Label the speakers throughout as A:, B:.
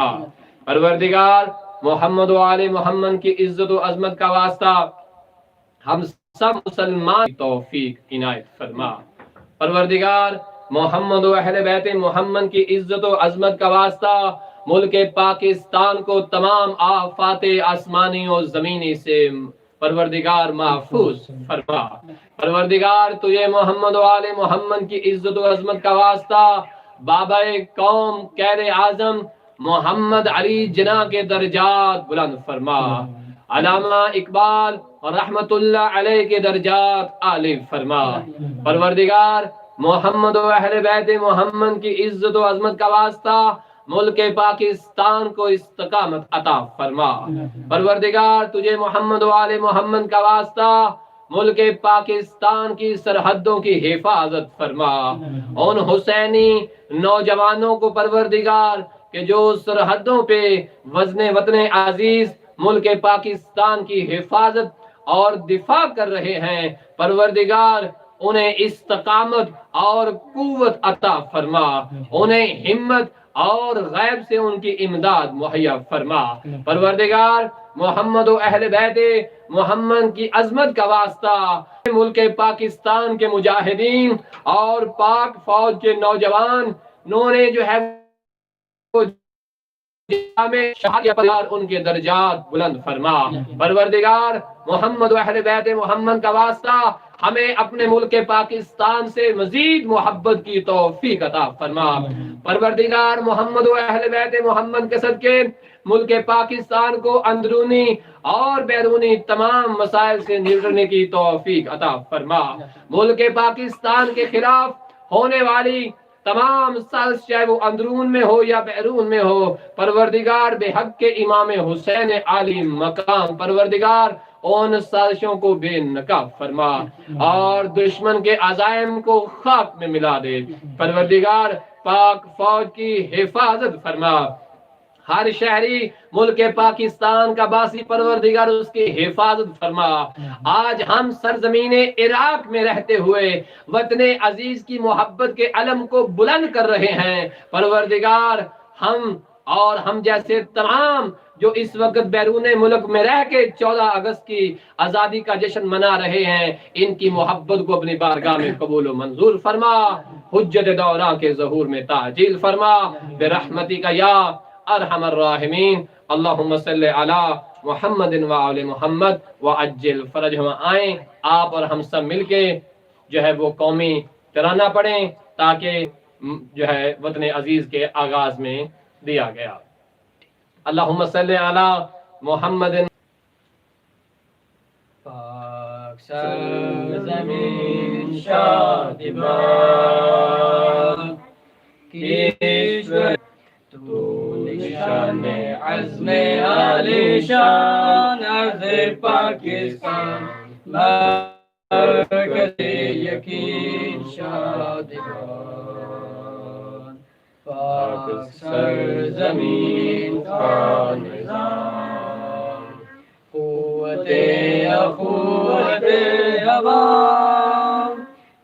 A: پروردگار محمد و آل محمد کی عزت و عظمت کا واسطہ ہم سب مسلمان کی توفیق عنایت فرما۔ پروردگار محمد و اہل بیت محمد کی عزت و عظمت کا واسطہ ملک پاکستان کو تمام آفات آسمانی و زمینی سے پروردگار محفوظ فرما۔ پروردگار تجھے محمد و آل محمد کی عزت و عظمت کا واسطہ بابا قوم قائد اعظم محمد علی جناح کے درجات بلند فرما، علامہ اقبال رحمت اللہ علیہ کے درجات عالی فرما۔ پروردگار محمد و اہل بیت محمد کی عزت و عظمت کا واسطہ ملک پاکستان کو استقامت عطا فرما۔ پروردگار تجھے محمد و آل محمد کا واسطہ ملک پاکستان کی سرحدوں کی حفاظت فرما۔ ان حسینی نوجوانوں کو پروردگار کہ جو سرحدوں پہ وزن وطن عزیز ملک پاکستان کی حفاظت اور دفاع کر رہے ہیں، پروردگار انہیں استقامت اور قوت عطا فرما، انہیں ہمت اور غیب سے ان کی امداد مہیا فرما۔ پروردگار محمد و اہل بیت محمد کی عظمت کا واسطہ ملک پاکستان کے مجاہدین اور پاک فوج کے نوجوان انہوں نے جو ہے ان کے درجات بلند فرما۔ پروردگار محمد و اہل بیت محمد کا واسطہ ہمیں اپنے ملک پاکستان سے مزید محبت کی توفیق عطا فرما۔ پروردگار محمد و اہل بیت محمد کے صدقے ملک پاکستان کو اندرونی اور بیرونی تمام مسائل سے نمٹنے کی توفیق عطا فرما۔ ملک پاکستان کے خلاف ہونے والی تمام سازش چاہے وہ اندرون میں ہو یا بیرون میں ہو، پروردگار بے حق کے امام حسین عالی مقام پروردگار ان سازشوں کو بے نقاب فرما اور دشمن کے عزائم کو خاک میں ملا دے۔ پروردگار پاک فوج کی حفاظت فرما، ہر شہری ملک پاکستان کا باسی پروردگار اس کی حفاظت فرما۔ آج ہم سرزمین عراق میں رہتے ہوئے وطن عزیز کی محبت کے علم کو بلند کر رہے ہیں، پروردگار ہم جیسے تمام جو اس وقت بیرون ملک میں رہ کے 14 اگست کی آزادی کا جشن منا رہے ہیں، ان کی محبت کو اپنی بارگاہ میں قبول و منظور فرما، حجت دورہ کے ظہور میں تعجیل فرما برحمتک یا ارحم الراحمین۔ اللہم صلی علی محمد و آل محمد وعجل فرجہم۔ آئیں آپ اور ہم سب مل کے جو ہے وہ قومی ترانہ پڑھیں تاکہ جو ہے وطن عزیز کے آغاز میں دیا گیا۔ اللہم صلی علی محمد۔ پاک سرزمین شادمان کیشور تو نشان عزم عالی شان عرض پاکستان مرکز یقین شادمان، پاک سرزمین کا نظام قوت اخوت عوام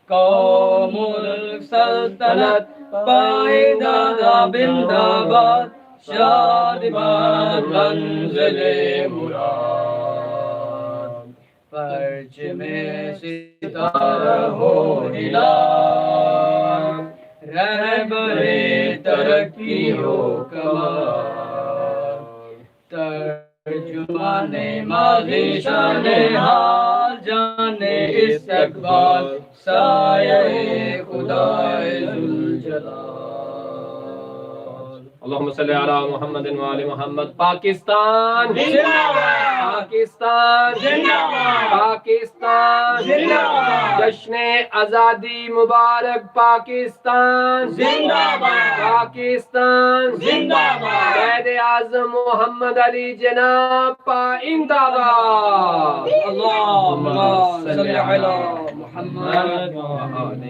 A: قوم ملک سلطنت پائیدادہ بندآباد شادمان منزل مراد، پرچم ستارہ ہو ہلال رہبر ترقی ہو کمال، ترجمان ماضی شان حال جانے استقبال سایہ خدائے ذوالجلال۔ اللہم صلی علی محمد و آل محمد۔ پاکستان زندہ باد، پاکستان زندہ باد، پاکستان زندہ باد، جشن آزادی مبارک پاکستان زندہ باد، پاکستان زندہ باد، قائد اعظم محمد علی جناح پائندہ باد۔ اللہم صلی علی محمد و آل